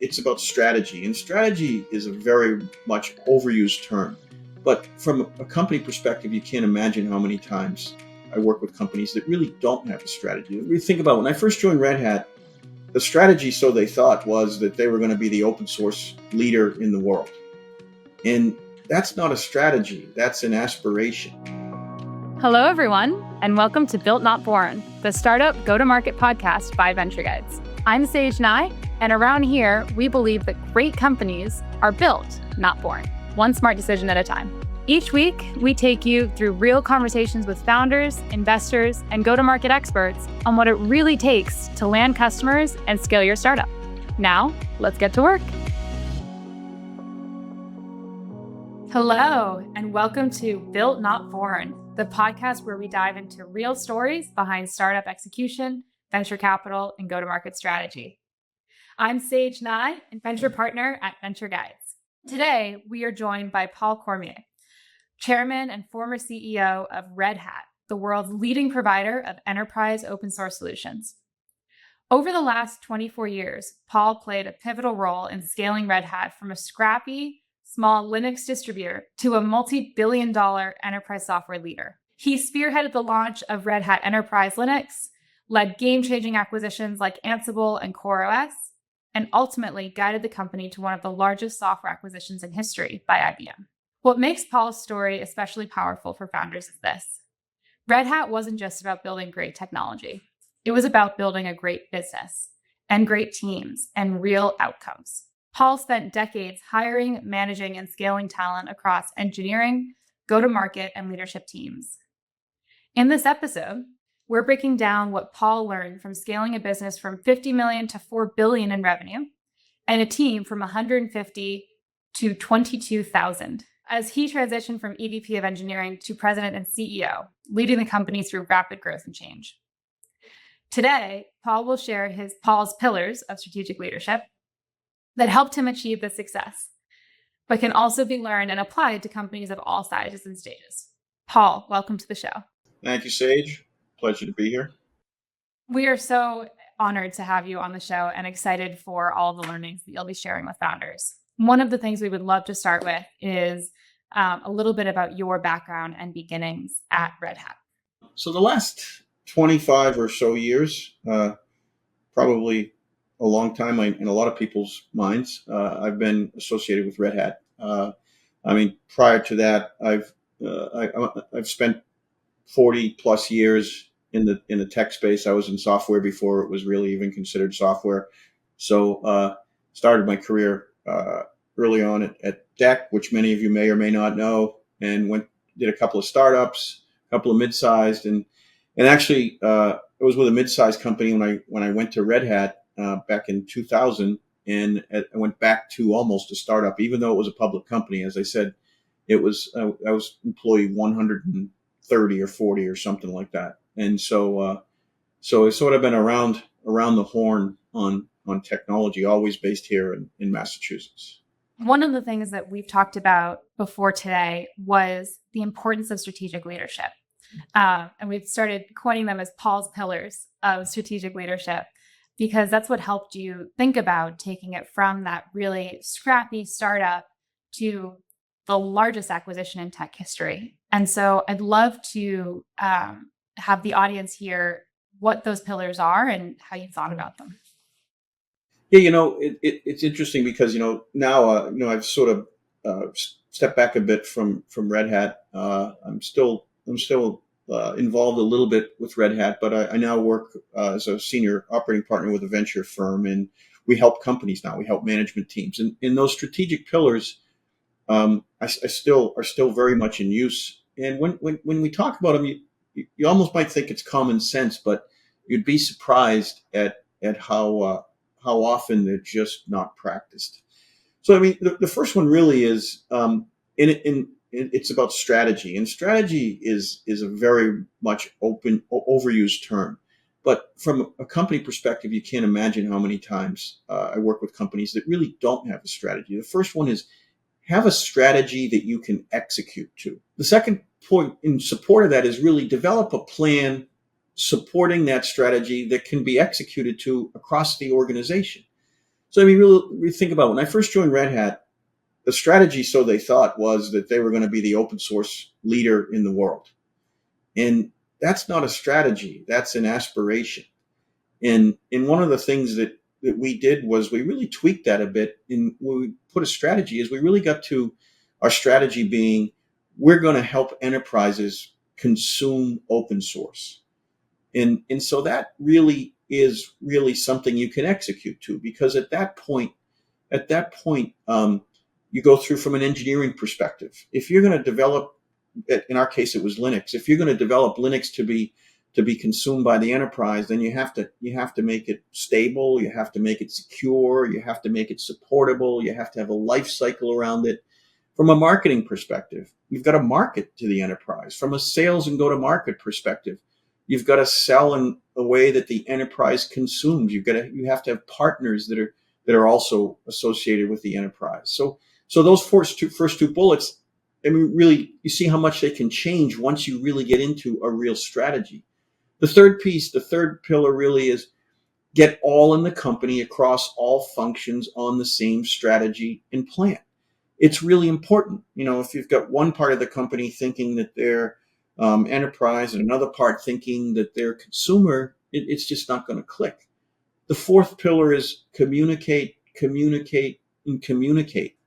it's about strategy, and strategy is a very much overused term. But from a company perspective, you can't imagine how many times I work with companies that really don't have a strategy. We think about when I first joined Red Hat, the strategy, so they thought, was that they were going to be the open source leader in the world. And that's not a strategy, that's an aspiration. Hello, everyone, and welcome to Built Not Born, the startup go-to-market podcast by Venture Guides. I'm Sage Nye, and around here, we believe that great companies are built, not born, one smart decision at a time. Each week, we take you through real conversations with founders, investors, and go-to-market experts on what it really takes to land customers and scale your startup. Now, let's get to work. Hello, and welcome to Built Not Born, the podcast where we dive into real stories behind startup execution, venture capital, and go-to-market strategy. I'm Sage Nye, and venture partner at Venture Guides. Today, we are joined by Paul Cormier, chairman and former CEO of Red Hat, the world's leading provider of enterprise open source solutions. Over the last 24 years, Paul played a pivotal role in scaling Red Hat from a scrappy, small Linux distributor to a multi-billion-dollar enterprise software leader. He spearheaded the launch of Red Hat Enterprise Linux, led game-changing acquisitions like Ansible and CoreOS, and ultimately guided the company to one of the largest software acquisitions in history by IBM. What makes Paul's story especially powerful for founders is this. Red Hat wasn't just about building great technology. It was about building a great business and great teams and real outcomes. Paul spent decades hiring, managing, and scaling talent across engineering, go-to-market, and leadership teams. In this episode, we're breaking down what Paul learned from scaling a business from 50 million to 4 billion in revenue and a team from 150 to 22,000 as he transitioned from EVP of engineering to president and CEO, leading the company through rapid growth and change. Today, Paul will share Paul's pillars of strategic leadership that helped him achieve this success, but can also be learned and applied to companies of all sizes and stages. Paul, welcome to the show. Thank you, Sage. Pleasure to be here. We are so honored to have you on the show and excited for all the learnings that you'll be sharing with founders. One of the things we would love to start with is a little bit about your background and beginnings at Red Hat. So the last 25 or so years, probably a long time in a lot of people's minds, I've been associated with Red Hat. Prior to that, I've spent 40 plus years in the tech space. I was in software before it was really even considered software. So started my career early on at DEC, which many of you may or may not know, and did a couple of startups, a couple of mid-sized, and actually I was with a mid-sized company when I went to Red Hat back in 2000, and I went back to almost a startup, even though it was a public company. As I said, I was employee 130 or 40 or something like that. And so I've sort of been around the horn on technology, always based here in Massachusetts. One of the things that we've talked about before today was the importance of strategic leadership. And we've started coining them as Paul's pillars of strategic leadership, because that's what helped you think about taking it from that really scrappy startup to the largest acquisition in tech history. And so I'd love to have the audience hear what those pillars are and how you thought about them. Yeah, it's interesting because, now, I've sort of stepped back a bit from Red Hat. I'm still involved a little bit with Red Hat, but I now work as a senior operating partner with a venture firm, and we help companies now. We help management teams, and in those strategic pillars, are still very much in use. And when we talk about them, you almost might think it's common sense, but you'd be surprised at how often they're just not practiced. So, the first one really is it's about strategy, and strategy is a very much overused term. But from a company perspective, you can't imagine how many times I work with companies that really don't have a strategy. The first one is have a strategy that you can execute to. The second point in support of that is really develop a plan supporting that strategy that can be executed to across the organization. So I mean, really think about when I first joined Red Hat, the strategy, so they thought, was that they were going to be the open source leader in the world. And that's not a strategy. That's an aspiration. And one of the things that we did was we really tweaked that a bit. And when we put a strategy is we really got to our strategy being, we're going to help enterprises consume open source. And so that really is really something you can execute to, because at that point, you go through from an engineering perspective. If you're going to develop, in our case, it was Linux. If you're going to develop Linux to be consumed by the enterprise, then you have to make it stable. You have to make it secure. You have to make it supportable. You have to have a life cycle around it. From a marketing perspective, you've got to market to the enterprise. From a sales and go-to-market perspective, you've got to sell in a way that the enterprise consumes. You have to have partners that are also associated with the enterprise. So those first two bullets, I mean, really, you see how much they can change once you really get into a real strategy. The third pillar really is get all in the company across all functions on the same strategy and plan. It's really important. If you've got one part of the company thinking that they're enterprise and another part thinking that they're consumer, it's just not going to click. The fourth pillar is communicate, communicate, and communicate.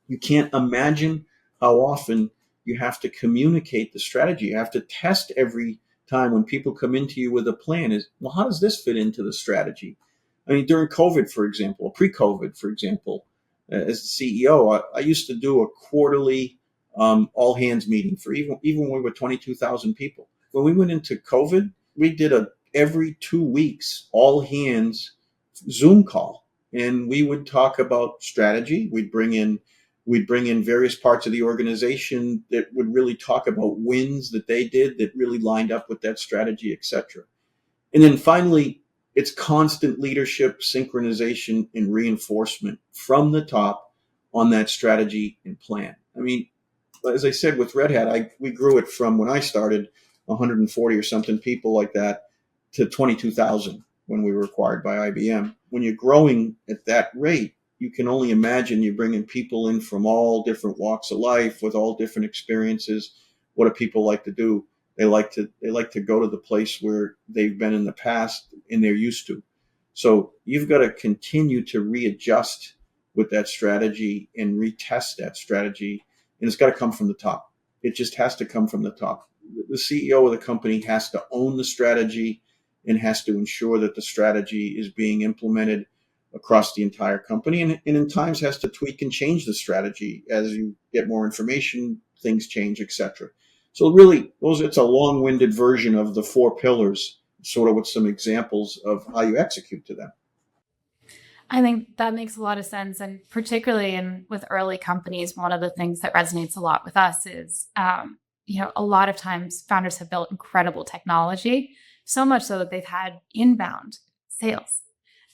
You can't imagine how often you have to communicate the strategy. You have to test every time when people come into you with a plan is, well, how does this fit into the strategy? I mean, during COVID, for example, pre-COVID, for example, as the CEO, I used to do a quarterly all hands meeting for even when we were 22,000 people. When we went into COVID, we did a every 2 weeks all hands Zoom call, and we would talk about strategy. We'd bring in various parts of the organization that would really talk about wins that they did that really lined up with that strategy, et cetera. And then finally, it's constant leadership, synchronization, and reinforcement from the top on that strategy and plan. I mean, as I said, with Red Hat, we grew it from when I started 140 or something people like that to 22,000 when we were acquired by IBM. When you're growing at that rate, you can only imagine you're bringing people in from all different walks of life with all different experiences. What do people like to do? They like to go to the place where they've been in the past and they're used to. So you've got to continue to readjust with that strategy and retest that strategy. And it's got to come from the top. It just has to come from the top. The CEO of the company has to own the strategy and has to ensure that the strategy is being implemented across the entire company, and in times has to tweak and change the strategy as you get more information, things change, etc. So really, it's a long-winded version of the four pillars, sort of with some examples of how you execute to them. I think that makes a lot of sense. And particularly with early companies, one of the things that resonates a lot with us is, a lot of times founders have built incredible technology, so much so that they've had inbound sales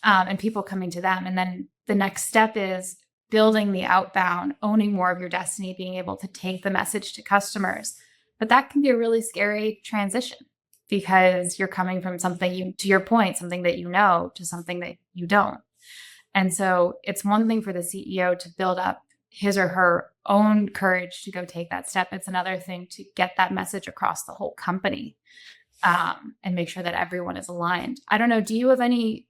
and people coming to them. And then the next step is building the outbound, owning more of your destiny, being able to take the message to customers. But that can be a really scary transition because you're coming from something, to your point, something that you know to something that you don't. And so it's one thing for the CEO to build up his or her own courage to go take that step. It's another thing to get that message across the whole company and make sure that everyone is aligned. I don't know, do you have any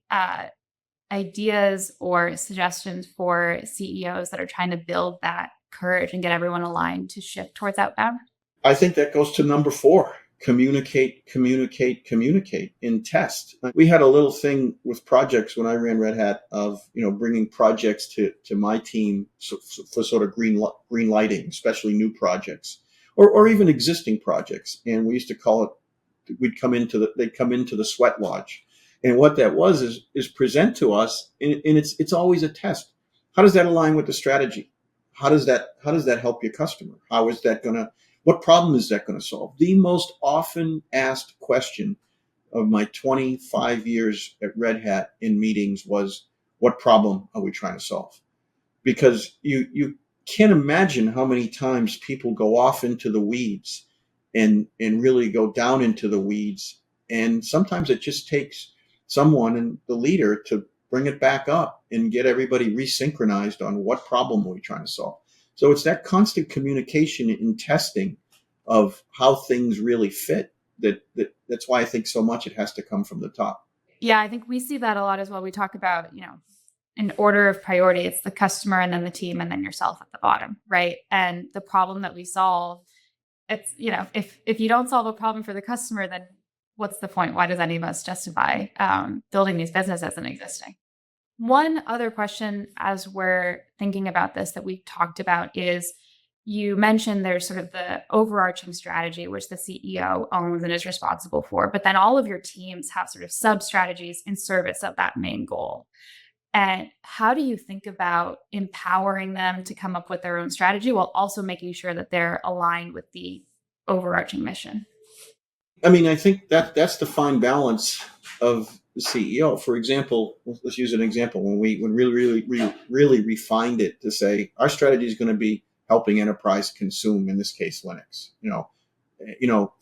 ideas or suggestions for CEOs that are trying to build that courage and get everyone aligned to shift towards outbound? I think that goes to number 4. Communicate, communicate, communicate, and test. We had a little thing with projects when I ran Red Hat of, bringing projects to my team for sort of green lighting, especially new projects or even existing projects. And we used to call it, they'd come into the sweat lodge. And what that was is present to us, and it's always a test. How does that align with the strategy? How does that help your customer? What problem is that going to solve? The most often asked question of my 25 years at Red Hat in meetings was, what problem are we trying to solve? Because you can't imagine how many times people go off into the weeds and really go down into the weeds. And sometimes it just takes someone and the leader to bring it back up, and get everybody resynchronized on what problem are we trying to solve. So it's that constant communication and testing of how things really fit that's why I think so much it has to come from the top. Yeah, I think we see that a lot as well. We talk about, in order of priority, it's the customer and then the team and then yourself at the bottom, right? And the problem that we solve, it's, if you don't solve a problem for the customer, then what's the point? Why does any of us justify building these businesses and existing? One other question as we're thinking about this that we talked about is, you mentioned there's sort of the overarching strategy, which the CEO owns and is responsible for, but then all of your teams have sort of sub strategies in service of that main goal. And how do you think about empowering them to come up with their own strategy while also making sure that they're aligned with the overarching mission? I mean, I think that's the fine balance of the CEO. For example, let's use an example when really refined it to say our strategy is going to be helping enterprise consume, in this case, Linux.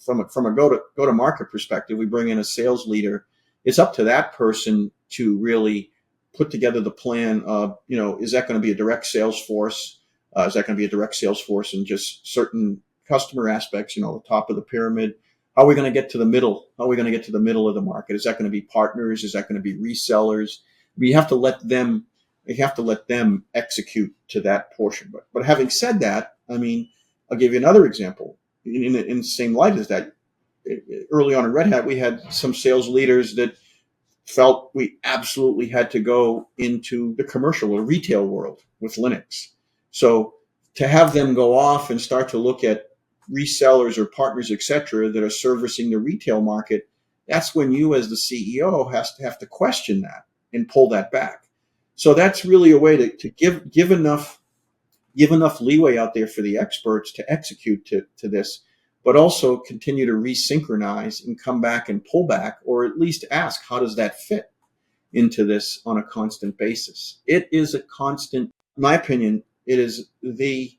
From a go to market perspective, we bring in a sales leader. It's up to that person to really put together the plan of, is that going to be a direct sales force? Is that going to be a direct sales force in just certain customer aspects, the top of the pyramid? How are we going to get to the middle? How are we going to get to the middle of the market? Is that going to be partners? Is that going to be resellers? We have to let them execute to that portion. But having said that, I mean, I'll give you another example in the same light as that. Early on in Red Hat, we had some sales leaders that felt we absolutely had to go into the commercial or retail world with Linux. So to have them go off and start to look at resellers or partners, et cetera, that are servicing the retail market, that's when you as the CEO have to question that and pull that back. So that's really a way to give enough leeway out there for the experts to execute to this, but also continue to resynchronize and come back and pull back, or at least ask, how does that fit into this on a constant basis? It is a constant, in my opinion, it is the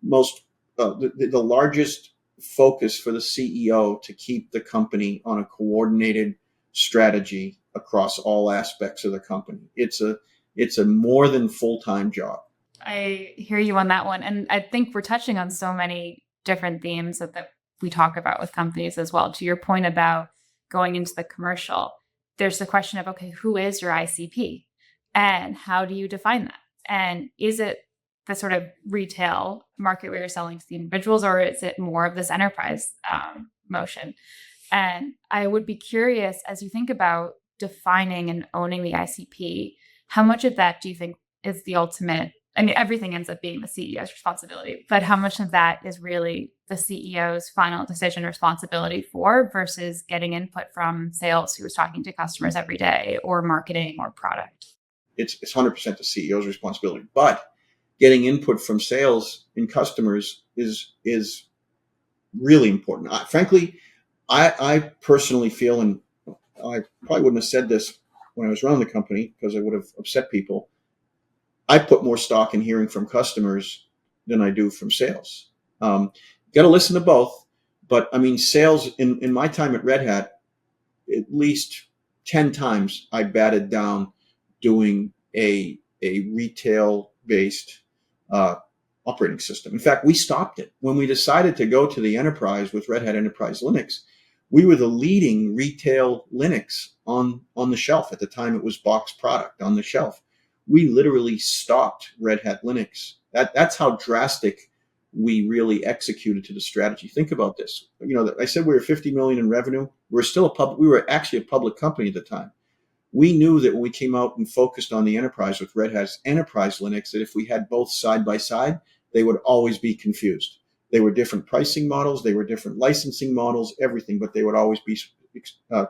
most, the largest focus for the CEO to keep the company on a coordinated strategy across all aspects of the company. It's a more than full-time job. I hear you on that one. And I think we're touching on so many different themes that we talk about with companies as well. To your point about going into the commercial, there's the question of, okay, who is your ICP? And how do you define that? And is it the sort of retail market where you're selling to the individuals, or is it more of this enterprise motion? And I would be curious, as you think about defining and owning the ICP, how much of that do you think is the ultimate? I mean, everything ends up being the CEO's responsibility, but how much of that is really the CEO's final decision responsibility for versus getting input from sales, who is talking to customers every day, or marketing or product? It's 100% the CEO's responsibility, but getting input from sales and customers is really important. Frankly, I personally feel, and I probably wouldn't have said this when I was running the company because I would have upset people, I put more stock in hearing from customers than I do from sales. Got to listen to both, but I mean, sales in my time at Red Hat, at least 10 times I batted down doing a retail-based operating system. In fact, we stopped it. When we decided to go to the enterprise with Red Hat Enterprise Linux, we were the leading retail Linux on the shelf. At the time, it was box product on the shelf. We literally stopped Red Hat Linux. That's how drastic we really executed to the strategy. Think about this. I said we were 50 million in revenue. We were actually a public company at the time. We knew that when we came out and focused on the enterprise with Red Hat's Enterprise Linux, that if we had both side by side, they would always be confused. They were different pricing models, they were different licensing models, everything, but they would always be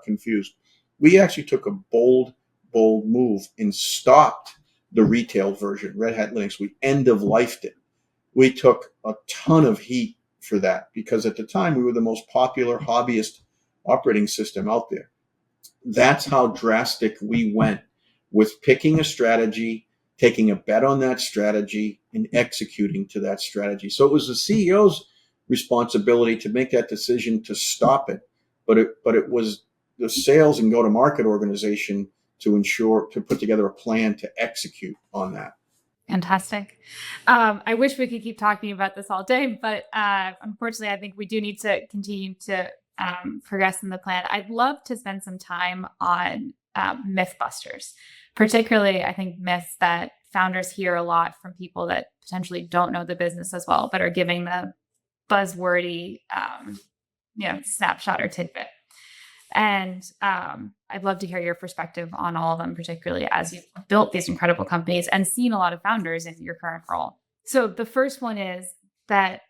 confused. We actually took a bold move and stopped the retail version, Red Hat Linux. We end-of-lifed it. We took a ton of heat for that because at the time we were the most popular hobbyist operating system out there. That's how drastic we went with picking a strategy, taking a bet on that strategy, and executing to that strategy. So it was the CEO's responsibility to make that decision to stop it, but it was the sales and go-to-market organization to put together a plan to execute on that. Fantastic. I wish we could keep talking about this all day, but unfortunately, I think we do need to continue to progress in the plan. I'd love to spend some time on myth busters, particularly, I think, myths that founders hear a lot from people that potentially don't know the business as well, but are giving the buzzwordy, snapshot or tidbit. And I'd love to hear your perspective on all of them, particularly as you've built these incredible companies and seen a lot of founders in your current role. So the first one is that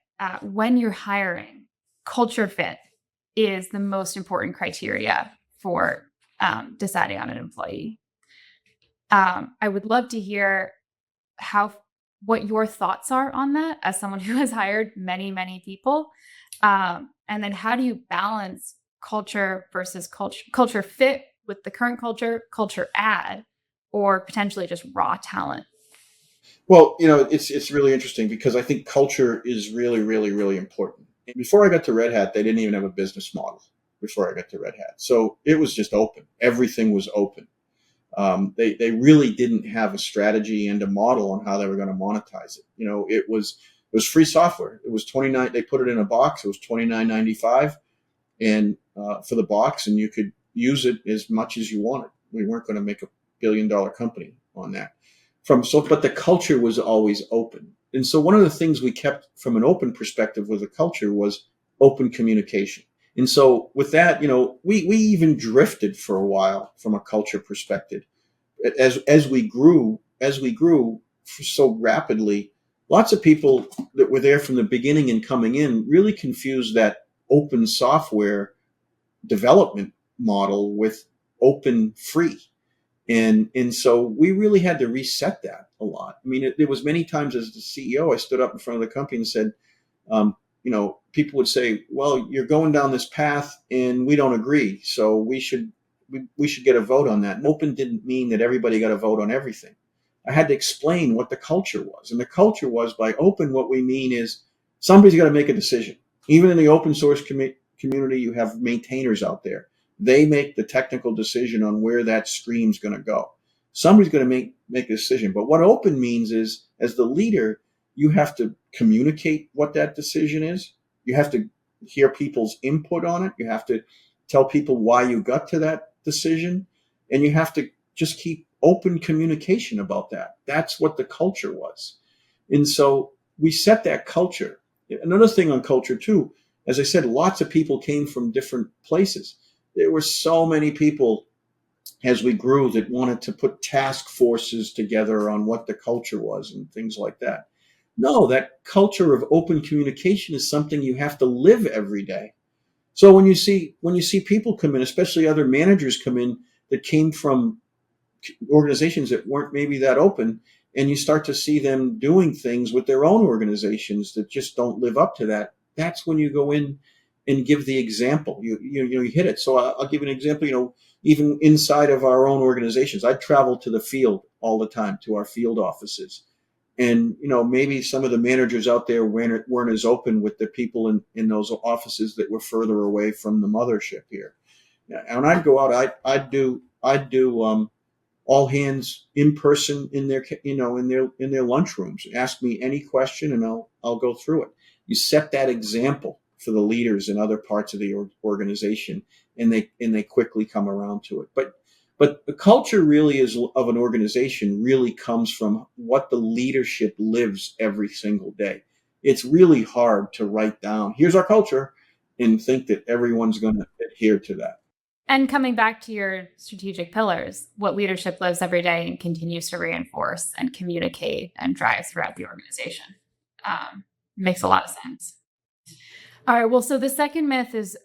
when you're hiring, culture fit is the most important criteria for deciding on an employee. I would love to hear what your thoughts are on that as someone who has hired many, many people. And then how do you balance culture versus culture fit with the current culture add, or potentially just raw talent? Well, it's really interesting because I think culture is really, really, really important. Before I got to Red Hat, they didn't even have a business model before I got to Red Hat. So it was just open. Everything was open. They really didn't have a strategy and a model on how they were going to monetize it. It was free software. It was $29. They put it in a box. It was $29.95, and for the box, and you could use it as much as you wanted. We weren't going to make $1 billion company on that. But the culture was always open. And so one of the things we kept from an open perspective with the culture was open communication. And so with that, we even drifted for a while from a culture perspective. As we grew so rapidly, lots of people that were there from the beginning and coming in really confused that open software development model with open free. And so we really had to reset that a lot. I mean, there was many times as the CEO, I stood up in front of the company and said, people would say, well, you're going down this path and we don't agree. So we should get a vote on that. And open didn't mean that everybody got a vote on everything. I had to explain what the culture was. And the culture was, by open, what we mean is somebody's got to make a decision. Even in the open source community, you have maintainers out there. They make the technical decision on where that stream's going to go. Somebody's going to make a decision. But what open means is, as the leader, you have to communicate what that decision is. You have to hear people's input on it. You have to tell people why you got to that decision. And you have to just keep open communication about that. That's what the culture was. And so we set that culture. Another thing on culture too, as I said, lots of people came from different places. There were so many people as we grew that wanted to put task forces together on what the culture was and things like that. No, that culture of open communication is something you have to live every day. So when you see people come in, especially other managers come in that came from organizations that weren't maybe that open, and you start to see them doing things with their own organizations that just don't live up to that, that's when you go in and give the example. You hit it. So I'll give you an example. Even inside of our own organizations, I travel to the field all the time, to our field offices. And, maybe some of the managers out there weren't as open with the people in those offices that were further away from the mothership here. And when I'd go out, I'd do all hands in person in their lunchrooms. Ask me any question and I'll go through it. You set that example for the leaders in other parts of the organization, and they quickly come around to it. But the culture really of an organization really comes from what the leadership lives every single day. It's really hard to write down, here's our culture, and think that everyone's going to adhere to that. And coming back to your strategic pillars, what leadership lives every day and continues to reinforce and communicate and drive throughout the organization. Makes a lot of sense. All right. Well, so the second myth is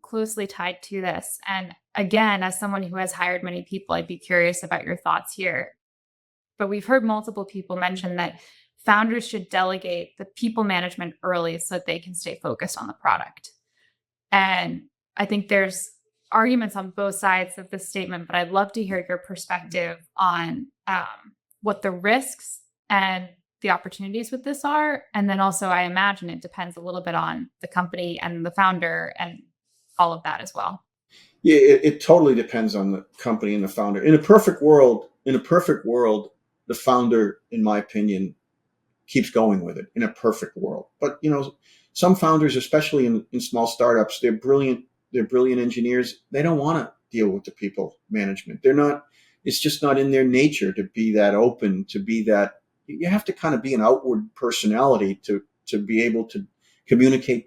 closely tied to this. And again, as someone who has hired many people, I'd be curious about your thoughts here. But we've heard multiple people mention that founders should delegate the people management early so that they can stay focused on the product. And I think there's arguments on both sides of this statement, but I'd love to hear your perspective on what the risks and the opportunities with this are. And then also, I imagine it depends a little bit on the company and the founder and all of that as well. Yeah, it totally depends on the company and the founder. In a perfect world, the founder, in my opinion, keeps going with it in a perfect world. But some founders, especially in small startups, they're brilliant. They're brilliant engineers. They don't want to deal with the people management. They're not. It's just not in their nature to be that open. To be that. You have to kind of be an outward personality to be able to communicate,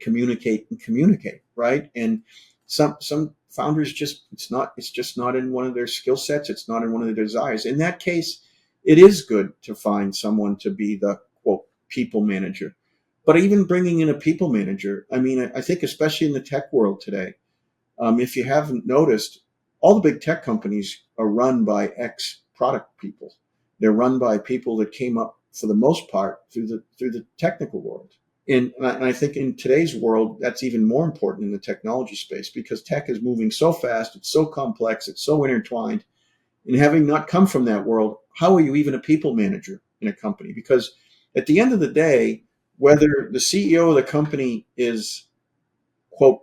and communicate, right? And some founders it's just not in one of their skill sets. It's not in one of their desires. In that case, it is good to find someone to be the quote people manager. But even bringing in a people manager, I mean, I think especially in the tech world today, if you haven't noticed, all the big tech companies are run by ex product people. They're run by people that came up for the most part through the technical world. And I think in today's world, that's even more important in the technology space because tech is moving so fast, it's so complex, it's so intertwined. And having not come from that world, how are you even a people manager in a company? Because at the end of the day, whether the CEO of the company is, quote,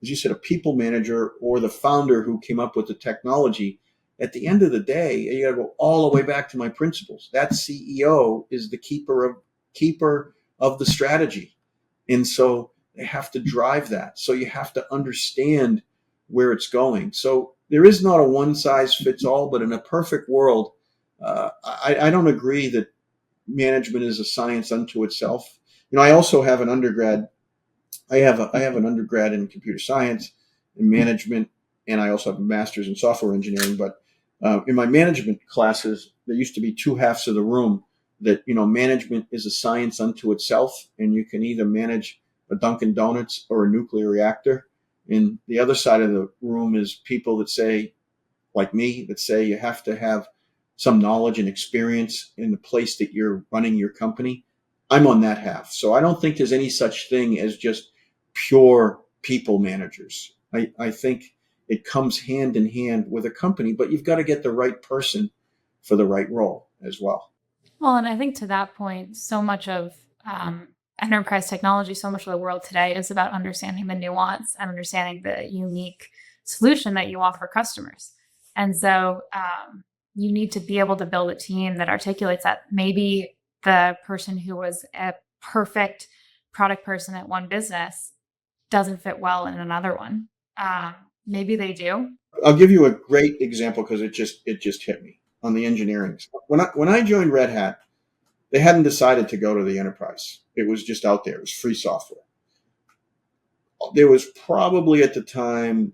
as you said, a people manager or the founder who came up with the technology, at the end of the day, you got to go all the way back to my principles. That CEO is the keeper of the strategy. And so they have to drive that. So you have to understand where it's going. So there is not a one size fits all, but in a perfect world, I don't agree that management is a science unto itself. I also have an undergrad. I have an undergrad in computer science and management, and I also have a master's in software engineering. But in my management classes, there used to be two halves of the room that management is a science unto itself, and you can either manage a Dunkin' Donuts or a nuclear reactor. And the other side of the room is people that say, like me, that say you have to have some knowledge and experience in the place that you're running your company. I'm on that half. So I don't think there's any such thing as just pure people managers. I think it comes hand in hand with a company, but you've got to get the right person for the right role as well. Well, and I think to that point, so much of enterprise technology, so much of the world today is about understanding the nuance and understanding the unique solution that you offer customers. And so you need to be able to build a team that articulates that. Maybe the person who was a perfect product person at one business doesn't fit well in another one. Maybe they do. I'll give you a great example because it just hit me on the engineering. When I joined Red Hat, they hadn't decided to go to the enterprise. It was just out there. It was free software. There was probably at the time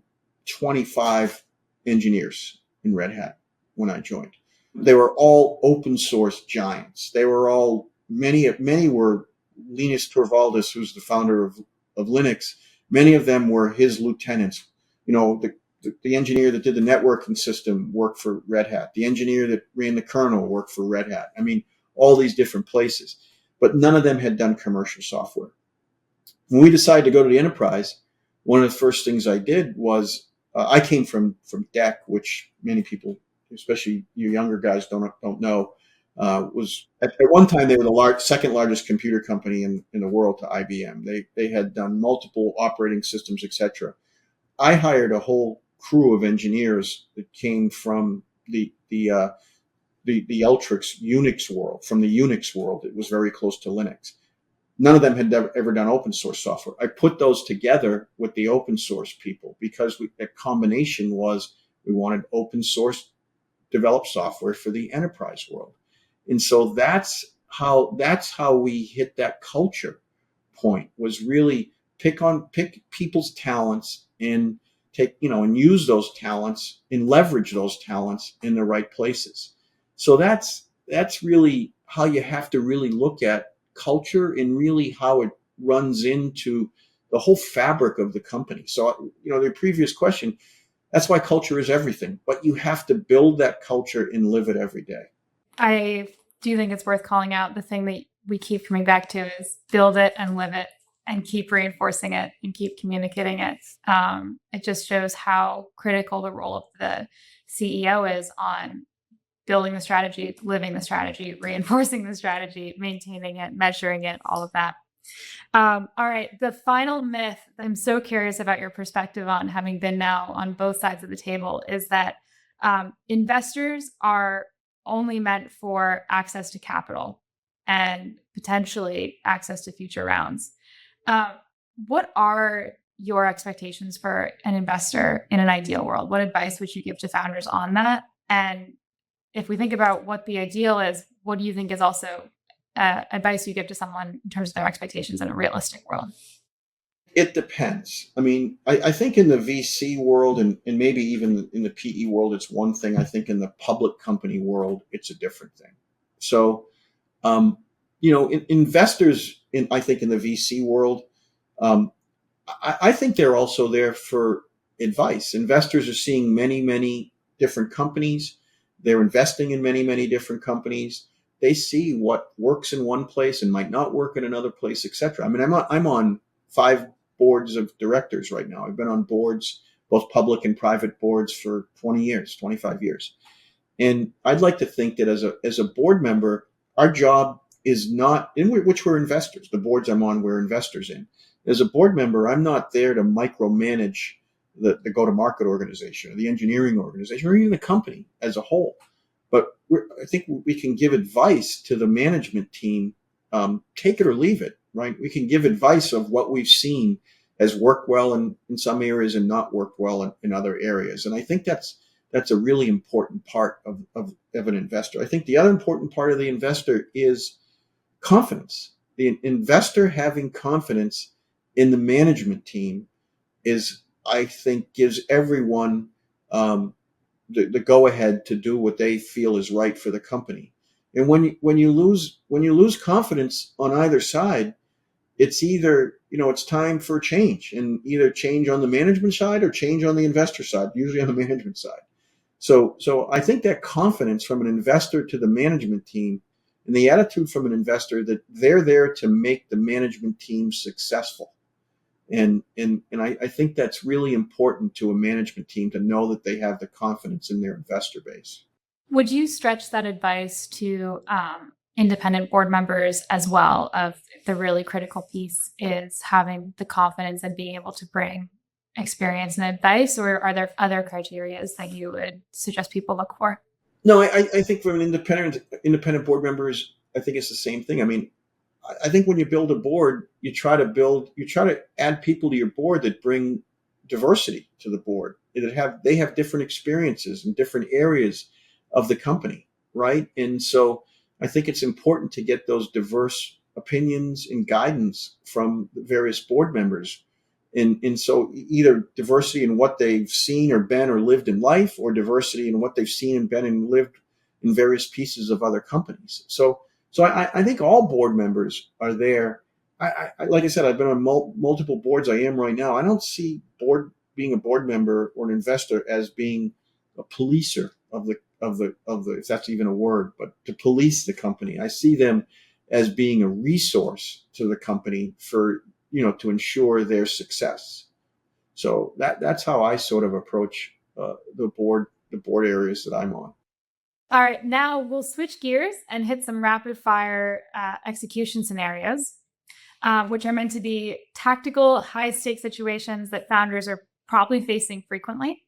25 engineers in Red Hat when I joined. They were all open source giants. They were all many were Linus Torvalds, who's the founder of Linux. Many of them were his lieutenants. The engineer that did the networking system worked for Red Hat. The engineer that ran the kernel worked for Red Hat. I mean, all these different places, but none of them had done commercial software. When we decided to go to the enterprise, one of the first things I did was I came from DEC, which many people, especially you younger guys, don't know. Was at one time they were the second largest computer company in the world to IBM. They had done multiple operating systems, etc. I hired a whole crew of engineers that came from the Ultrix Unix world, from the Unix world. It was very close to Linux. None of them had ever done open source software. I put those together with the open source people because the combination was we wanted open source developed software for the enterprise world. And so that's how we hit that culture point, was really pick people's talents and and use those talents and leverage those talents in the right places. So that's really how you have to really look at culture and really how it runs into the whole fabric of the company. So, the previous question, that's why culture is everything, but you have to build that culture and live it every day. I do think it's worth calling out. The thing that we keep coming back to is build it and live it and keep reinforcing it and keep communicating it. It just shows how critical the role of the CEO is on building the strategy, living the strategy, reinforcing the strategy, maintaining it, measuring it, all of that. All right. The final myth, I'm so curious about your perspective on, having been now on both sides of the table, is that investors are only meant for access to capital and potentially access to future rounds. Um, what are your expectations for an investor in an ideal world? What advice would you give to founders on that? And if we think about what the ideal is, what do you think is also advice you give to someone in terms of their expectations in a realistic world? It depends. I mean, I think in the VC world and maybe even in the PE world, it's one thing. I think in the public company world, it's a different thing. So, um, investors I think in the VC world, um, I think they're also there for advice. Investors are seeing many, many different companies. They're investing in many, many different companies. They see what works in one place and might not work in another place, etc. I mean, I'm on 5 boards of directors right now. I've been on boards, both public and private boards, for 20 years, 25 years. And I'd like to think that as a board member, our job is not in which we're investors. The boards I'm on, we're investors in. As a board member, I'm not there to micromanage the go-to-market organization or the engineering organization or even the company as a whole. But I think we can give advice to the management team, take it or leave it, right? We can give advice of what we've seen has worked well in some areas and not worked well in other areas. And I think that's a really important part of an investor. I think the other important part of the investor is confidence. The investor having confidence in the management team I think, gives everyone the go ahead to do what they feel is right for the company. And when you lose confidence on either side, it's either it's time for change, and either change on the management side or change on the investor side. Usually on the management side. So I think that confidence from an investor to the management team, and the attitude from an investor that they're there to make the management team successful. And I think that's really important to a management team, to know that they have the confidence in their investor base. Would you stretch that advice to independent board members as well? Of the really critical piece is having the confidence and being able to bring experience and advice, or are there other criteria that you would suggest people look for? No, I think from an independent board members, I think it's the same thing. I mean, I think when you build a board, you try to add people to your board that bring diversity to the board. They have different experiences in different areas of the company, right? And so I think it's important to get those diverse opinions and guidance from the various board members. And so either diversity in what they've seen or been or lived in life, or diversity in what they've seen and been and lived in various pieces of other companies. So I think all board members are there. Like I said, I've been on multiple boards. I am right now. I don't see being a board member or an investor as being a policer of the if that's even a word, but to police the company. I see them as being a resource to the company for to ensure their success. So that's how I sort of approach the board areas that I'm on. All right, now we'll switch gears and hit some rapid fire execution scenarios, which are meant to be tactical, high stakes situations that founders are probably facing frequently.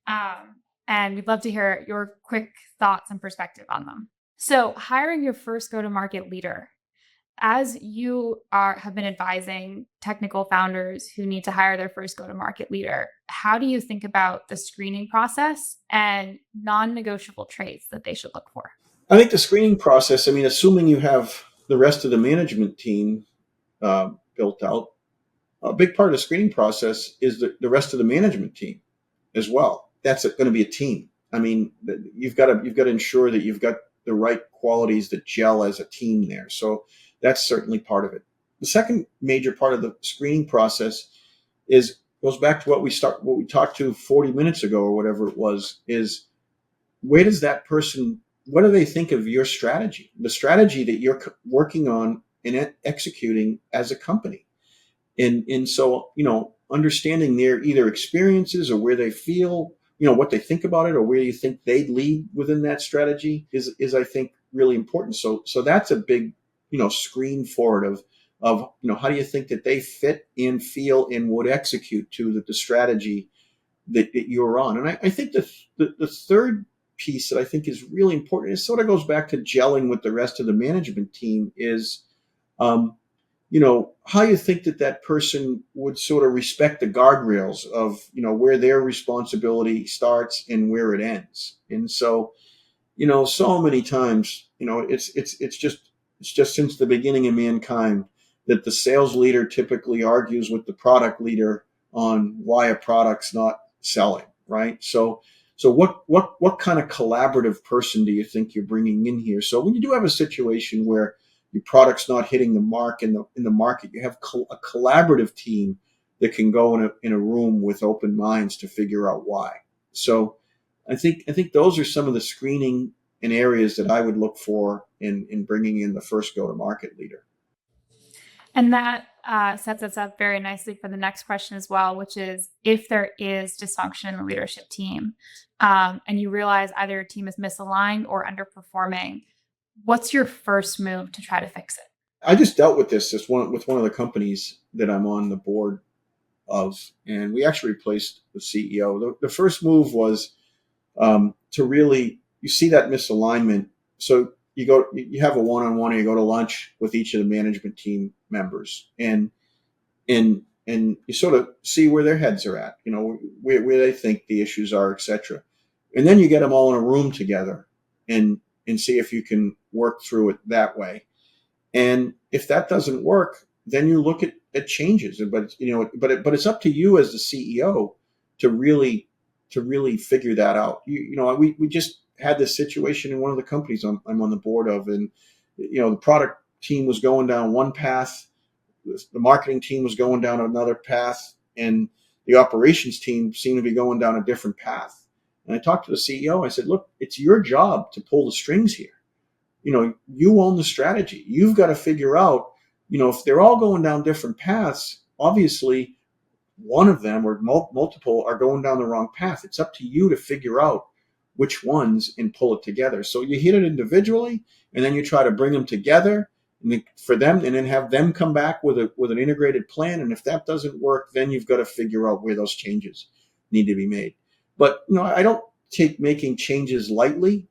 And we'd love to hear your quick thoughts and perspective on them. So, hiring your first go-to-market leader. As you have been advising technical founders who need to hire their first go-to-market leader, how do you think about the screening process and non-negotiable traits that they should look for? I think the screening process, I mean, assuming you have the rest of the management team built out, a big part of the screening process is the rest of the management team as well. That's going to be a team. I mean, you've got to ensure that you've got the right qualities that gel as a team there. So that's certainly part of it. The second major part of the screening process goes back to what we talked to 40 minutes ago or whatever it was, is what do they think of your strategy, the strategy that you're working on and executing as a company? And so, understanding their either experiences or where they feel, what they think about it, or where you think they'd lead within that strategy is I think really important. So that's a big, screen forward of, how do you think that they fit and feel and would execute to the strategy that you're on. And I think the third piece that I think is really important, it sort of goes back to gelling with the rest of the management team, is um, how you think that person would sort of respect the guardrails of, where their responsibility starts and where it ends. And so, so many times, it's just since the beginning of mankind that the sales leader typically argues with the product leader on why a product's not selling, right? So what kind of collaborative person do you think you're bringing in here? So when you do have a situation where your product's not hitting the mark in the market, you have a collaborative team that can go in a room with open minds to figure out why. So I think those are some of the screening and areas that I would look for in bringing in the first go-to-market leader. And that sets us up very nicely for the next question as well, which is, if there is dysfunction in the leadership team, and you realize either your team is misaligned or underperforming, what's your first move to try to fix it? I just dealt with this with one of the companies that I'm on the board of, and we actually replaced the CEO. The first move was to really, you see that misalignment. So you have a one-on-one, or you go to lunch with each of the management team members, and you sort of see where their heads are at, where they think the issues are, etc. And then you get them all in a room together and see if you can work through it that way. And if that doesn't work, then you look at changes. But it's up to you as the CEO to really figure that out. We just had this situation in one of the companies I'm on the board of, and the product team was going down one path, the marketing team was going down another path, and the operations team seemed to be going down a different path. And I talked to the CEO. I said, look, it's your job to pull the strings here. You own the strategy. You've got to figure out, if they're all going down different paths, obviously one of them or multiple are going down the wrong path. It's up to you to figure out which ones and pull it together. So you hit it individually, and then you try to bring them together for them, and then have them come back with an integrated plan. And if that doesn't work, then you've got to figure out where those changes need to be made. But I don't take making changes lightly,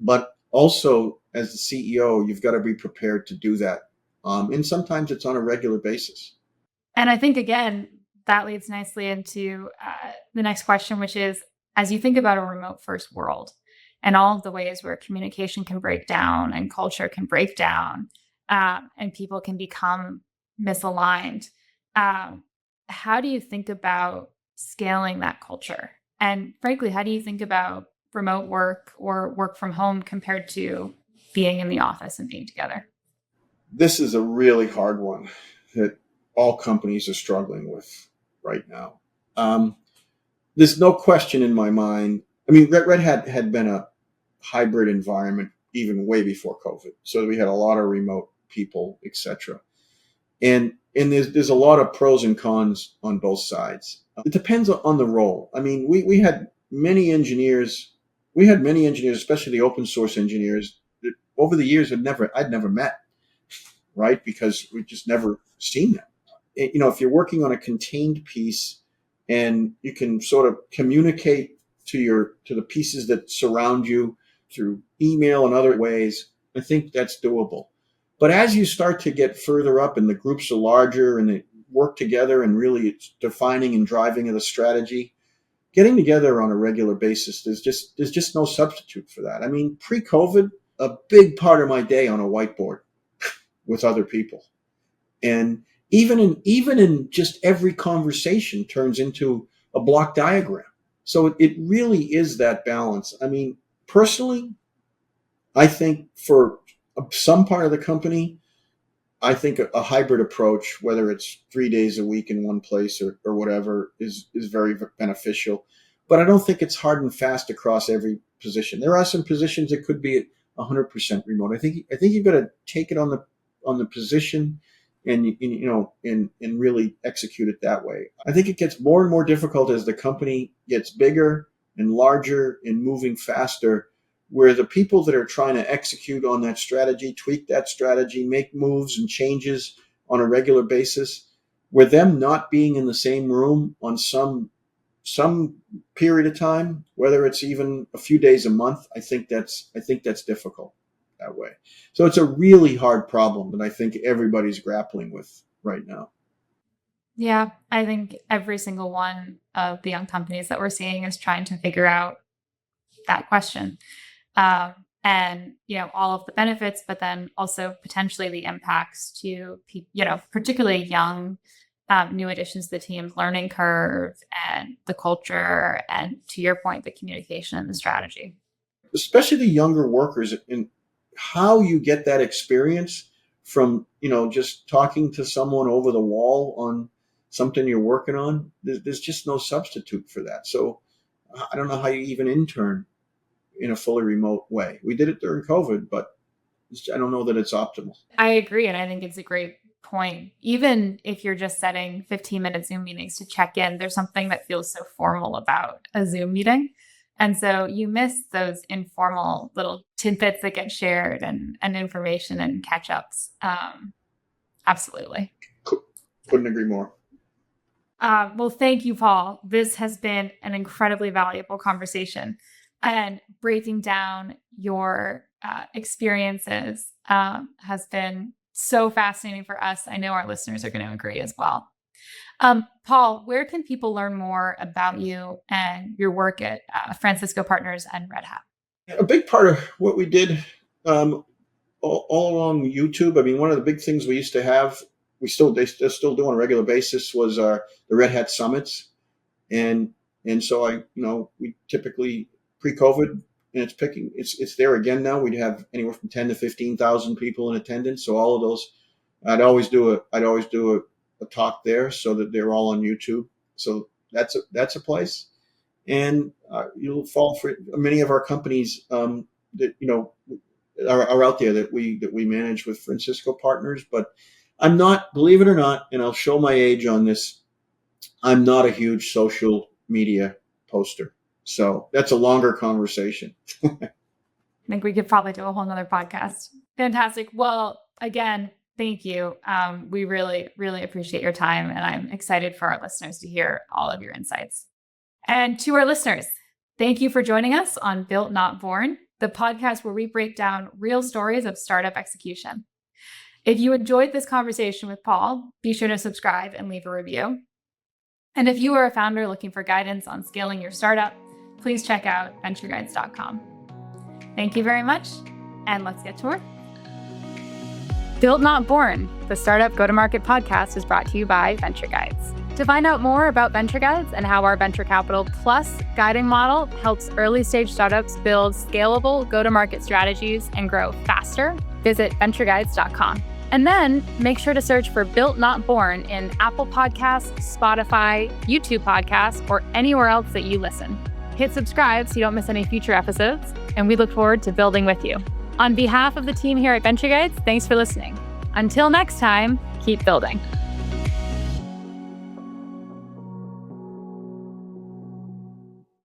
but also as the CEO, you've got to be prepared to do that. And sometimes it's on a regular basis. And I think, again, that leads nicely into the next question, which is, as you think about a remote first world and all of the ways where communication can break down and culture can break down, and people can become misaligned, how do you think about scaling that culture? And frankly, how do you think about remote work or work from home compared to being in the office and being together? This is a really hard one that all companies are struggling with right now. There's no question in my mind. I mean, Red Hat had been a hybrid environment even way before COVID. So we had a lot of remote people, etc. And there's a lot of pros and cons on both sides. It depends on the role. I mean, we had many engineers. We had many engineers, especially the open source engineers, that over the years I'd never met, right? Because we just never seen them. If you're working on a contained piece and you can sort of communicate to the pieces that surround you through email and other ways, I think that's doable. But as you start to get further up and the groups are larger and they work together and really it's defining and driving of the strategy, getting together on a regular basis, there's just no substitute for that. I mean, pre-COVID, a big part of my day on a whiteboard with other people. And even in just every conversation turns into a block diagram. So it really is that balance. I mean, personally, I think for some part of the company, I think a hybrid approach, whether it's 3 days a week in one place or whatever, is very beneficial. But I don't think it's hard and fast across every position. There are some positions that could be at 100% remote. I think you've got to take it on the position and really execute it that way. I think it gets more and more difficult as the company gets bigger and larger and moving faster, where the people that are trying to execute on that strategy, tweak that strategy, make moves and changes, on a regular basis, where them not being in the same room on some period of time, whether it's even a few days a month, I think that's difficult that way. So it's a really hard problem that I think everybody's grappling with right now. Yeah, I think every single one of the young companies that we're seeing is trying to figure out that question. And, all of the benefits, but then also potentially the impacts to, particularly young, new additions to the team's learning curve and the culture. And to your point, the communication and the strategy. Especially the younger workers, and how you get that experience from, just talking to someone over the wall on something you're working on. There's just no substitute for that. So I don't know how you even intern in a fully remote way. We did it during COVID, but I don't know that it's optimal. I agree. And I think it's a great point. Even if you're just setting 15-minute Zoom meetings to check in, there's something that feels so formal about a Zoom meeting. And so you miss those informal little tidbits that get shared and information and catch-ups. Absolutely. Couldn't agree more. Well, thank you, Paul. This has been an incredibly valuable conversation. And breaking down your experiences has been so fascinating for us. I know our listeners are going to agree as well. Paul, where can people learn more about you and your work at Francisco Partners and Red Hat? A big part of what we did all along YouTube, I mean, one of the big things we used to have, they still do on a regular basis, was the Red Hat summits. And so we typically, pre-COVID, and it's there again now. We'd have anywhere from 10 to 15,000 people in attendance. So all of those, I'd always do a talk there, so that they're all on YouTube. So that's a place. And you'll fall for many of our companies that are out there that we manage with Francisco Partners. But I'm not, believe it or not, and I'll show my age on this, I'm not a huge social media poster. So that's a longer conversation. I think we could probably do a whole nother podcast. Fantastic. Well, again, thank you. We really, really appreciate your time, and I'm excited for our listeners to hear all of your insights. And to our listeners, thank you for joining us on Built Not Born, the podcast where we break down real stories of startup execution. If you enjoyed this conversation with Paul, be sure to subscribe and leave a review. And if you are a founder looking for guidance on scaling your startup, please check out ventureguides.com. Thank you very much, and let's get to work. Built Not Born, the Startup Go-to-Market podcast, is brought to you by Venture Guides. To find out more about Venture Guides and how our Venture Capital Plus guiding model helps early-stage startups build scalable go-to-market strategies and grow faster, visit ventureguides.com. And then make sure to search for Built Not Born in Apple Podcasts, Spotify, YouTube Podcasts, or anywhere else that you listen. Hit subscribe so you don't miss any future episodes, and we look forward to building with you. On behalf of the team here at Venture Guides, thanks for listening. Until next time, keep building.